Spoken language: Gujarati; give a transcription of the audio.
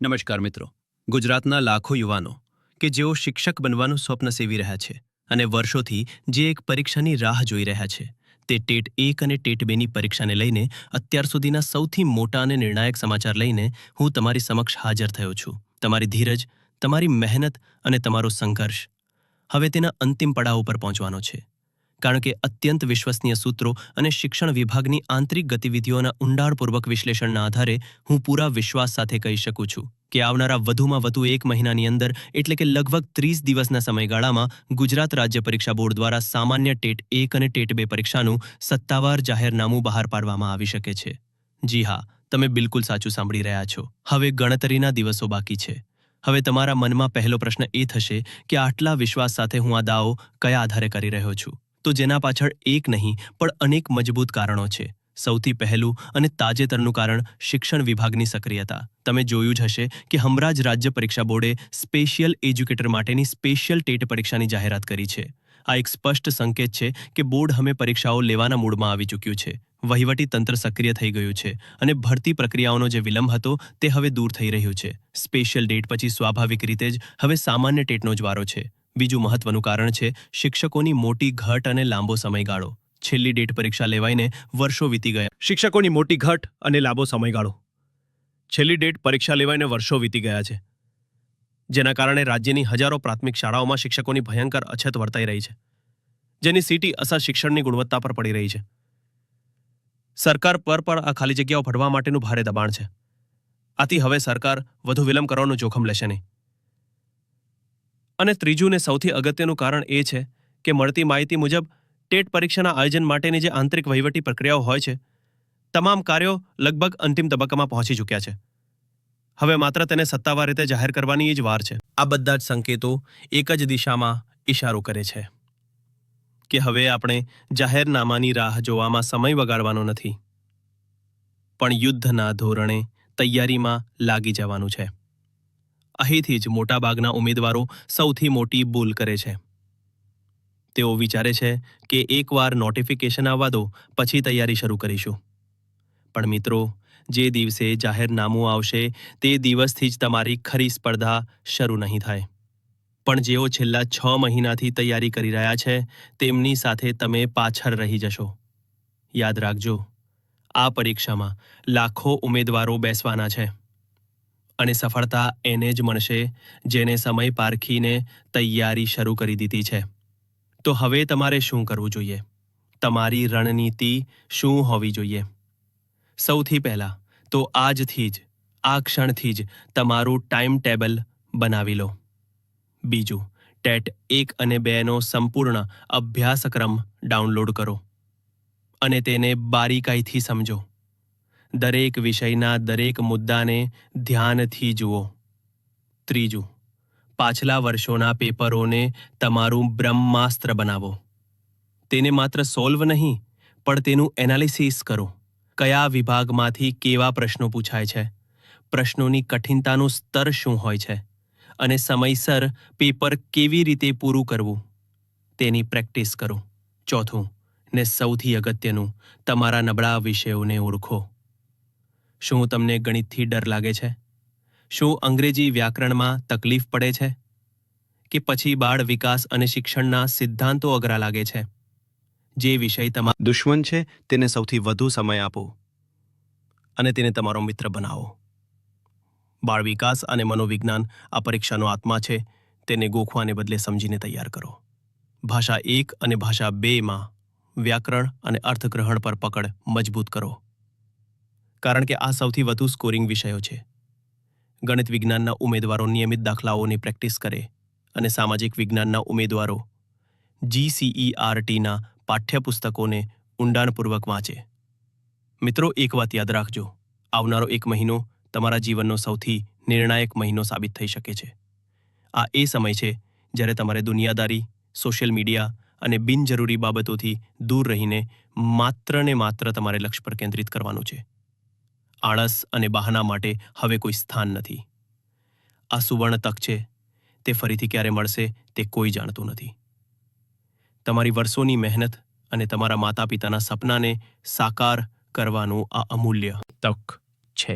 નમસ્કાર મિત્રો. ગુજરાતના લાખો યુવાનો કે જેઓ શિક્ષક બનવાનું સ્વપ્ન સેવી રહ્યા છે અને વર્ષોથી જે એક પરીક્ષાની રાહ જોઈ રહ્યા છે, તે ટેટ 1 અને ટેટ 2ની પરીક્ષાને લઈને અત્યાર સુધીના સૌથી મોટા અને નિર્ણાયક સમાચાર લઈને હું તમારી સમક્ષ હાજર થયો છું. તમારી ધીરજ, તમારી મહેનત અને તમારો સંઘર્ષ હવે તેના અંતિમ પડાવ ઉપર પહોંચવાનો છે. કારણ કે અત્યંત વિશ્વસનીય સૂત્રો અને શિક્ષણ વિભાગની આંતરિક ગતિવિધિઓના ઊંડાણપૂર્વક વિશ્લેષણના આધારે હું પૂરા વિશ્વાસ સાથે કહી શકું છું કે આવનારા વધુમાં વધુ 1 મહિનાની અંદર એટલે કે લગભગ 30 દિવસના સમયગાળામાં ગુજરાત રાજ્ય પરીક્ષા બોર્ડ દ્વારા સામાન્ય ટેટ 1 અને ટેટ 2 પરીક્ષાનું સત્તાવાર જાહેરનામું બહાર પાડવામાં આવી શકે છે. જી હા, તમે બિલકુલ સાચું સાંભળી રહ્યા છો. હવે ગણતરીના દિવસો બાકી છે. હવે તમારા મનમાં પહેલો પ્રશ્ન એ થશે કે આટલા વિશ્વાસ સાથે હું આ દાવો કયા આધારે કરી રહ્યો છું? તો જેના પાછળ એક નહીં પણ અનેક મજબૂત કારણો છે. સૌથી પહેલું અને તાજેતરનું કારણ શિક્ષણ વિભાગની સક્રિયતા. તમે જોયું જ હશે કે હમણાં જ રાજ્ય પરીક્ષા બોર્ડે સ્પેશિયલ એજ્યુકેટર માટેની સ્પેશિયલ ટેટ પરીક્ષાની જાહેરાત કરી છે. આ એક સ્પષ્ટ સંકેત છે કે બોર્ડ હવે પરીક્ષાઓ લેવાના મૂડમાં આવી ચૂક્યું છે. વહીવટી તંત્ર સક્રિય થઈ ગયું છે અને ભરતી પ્રક્રિયાઓનો જે વિલંબ હતો તે હવે દૂર થઈ રહ્યું છે. સ્પેશિયલ ડેટ પછી સ્વાભાવિક રીતે જ હવે સામાન્ય ટેટનો જ વારો છે. બીજું મહત્વનું કારણ છે શિક્ષકોની મોટી ઘટ અને લાંબો સમયગાળો. છેલ્લી ડેટ પરીક્ષા લેવાઈને વર્ષો વીતી ગયા. શિક્ષકોની મોટી ઘટ અને લાંબો સમયગાળો. છેલ્લી ડેટ પરીક્ષા લેવાઈને વર્ષો વીતી ગયા છે, જેના કારણે રાજ્યની હજારો પ્રાથમિક શાળાઓમાં શિક્ષકોની ભયંકર અછત વર્તાઈ રહી છે, જેની સીધી અસર શિક્ષણની ગુણવત્તા પર પડી રહી છે. સરકાર પર પણ આ ખાલી જગ્યાઓ ભરવા માટેનું ભારે દબાણ છે. આથી હવે સરકાર વધુ વિલંબ કરવાનું જોખમ લેશે નહીં. અને ત્રીજું ને સૌથી અગત્યનું કારણ એ છે કે મળતી માહિતી મુજબ ટેટ પરીક્ષાના આયોજન માટેની જે આંતરિક વહીવટી પ્રક્રિયાઓ હોય છે, તમામ કાર્યો લગભગ અંતિમ તબક્કામાં પહોંચી ચૂક્યા છે. હવે માત્ર તેને સત્તાવાર રીતે જાહેર કરવાની જ વાર છે. આ બધા જ સંકેતો એક જ દિશામાં ઇશારો કરે છે કે હવે આપણે જાહેરનામાની રાહ જોવામાં સમય બગાડવાનો નથી, પણ યુદ્ધના ધોરણે તૈયારીમાં લાગી જવાનું છે. અહીંથી જ મોટાભાગના ઉમેદવારો સૌથી મોટી ભૂલ કરે છે. તેઓ વિચારે છે કે એકવાર નોટિફિકેશન આવવા દો પછી તૈયારી શરૂ કરીશું. પણ મિત્રો, જે દિવસે જાહેરનામું આવશે તે દિવસથી જ તમારી ખરી સ્પર્ધા શરૂ નહીં થાય. પણ જેઓ છેલ્લા 6 મહિનાથી તૈયારી કરી રહ્યા છે તેમની સાથે તમે પાછળ રહી જશો. યાદ રાખજો, આ પરીક્ષામાં લાખો ઉમેદવારો બેસવાના છે અને સફળતા એને જ મળશે જેને સમય પારખીને તૈયારી શરૂ કરી દીધી છે. તો હવે તમારે શું કરવું જોઈએ? તમારી રણનીતિ શું હોવી જોઈએ? સૌથી પહેલાં તો આજથી જ, આ ક્ષણથી જ તમારું ટાઈમ ટેબલ બનાવી લો. બીજું, ટેટ 1 અને 2નો સંપૂર્ણ અભ્યાસક્રમ ડાઉનલોડ કરો અને તેને બારીકાઈથી સમજો. દરેક વિષયના દરેક મુદ્દાને ધ્યાનથી જુઓ. ત્રીજું, પાછલા વર્ષોના પેપરોને તમારું બ્રહ્માસ્ત્ર બનાવો. તેને માત્ર સોલ્વ નહીં પણ તેનું એનાલિસિસ કરો. કયા વિભાગમાંથી કેવા પ્રશ્નો પૂછાય છે, પ્રશ્નોની કઠિનતાનું સ્તર શું હોય છે અને સમયસર પેપર કેવી રીતે પૂરું કરવું તેની પ્રેક્ટિસ કરો. ચોથું ને સૌથી અગત્યનું, તમારા નબળા વિષયોને ઓળખો. શું તમને ગણિતથી ડર લાગે છે? શું અંગ્રેજી વ્યાકરણમાં તકલીફ પડે છે? કે પછી બાળ વિકાસ અને શિક્ષણના સિદ્ધાંતો અઘરા લાગે છે? જે વિષય તમારો દુશ્મન છે તેને સૌથી વધુ સમય આપો અને તેને તમારો મિત્ર બનાવો. બાળ વિકાસ અને મનોવિજ્ઞાન આ પરીક્ષાનો આત્મા છે. તેને ગોખવાને બદલે સમજીને તૈયાર કરો. ભાષા 1 અને ભાષા 2માં વ્યાકરણ અને અર્થગ્રહણ પર પકડ મજબૂત કરો, કારણ કે આ સૌથી વધુ સ્કોરિંગ વિષયો છે. ગણિત વિજ્ઞાનના ઉમેદવારો નિયમિત દાખલાઓની પ્રેક્ટિસ કરે અને સામાજિક વિજ્ઞાનના ઉમેદવારો GCERTના પાઠ્યપુસ્તકોને ઊંડાણપૂર્વક વાંચે. મિત્રો, એક વાત યાદ રાખજો, આવનારો 1 મહિનો તમારા જીવનનો સૌથી નિર્ણાયક મહિનો સાબિત થઈ શકે છે. આ એ સમય છે જ્યારે તમારે દુનિયાદારી, સોશિયલ મીડિયા અને બિનજરૂરી બાબતોથી દૂર રહીને માત્ર ને માત્ર તમારે લક્ષ્ય પર કેન્દ્રિત કરવાનું છે. આળસ અને બહાના માટે હવે કોઈ સ્થાન નથી. આ સુવર્ણ તક છે, તે ફરીથી ક્યારે મળશે તે કોઈ જાણતું નથી. તમારી વર્ષોની મહેનત અને તમારા માતા પિતાના સપનાને સાકાર કરવાનું આ અમૂલ્ય તક છે.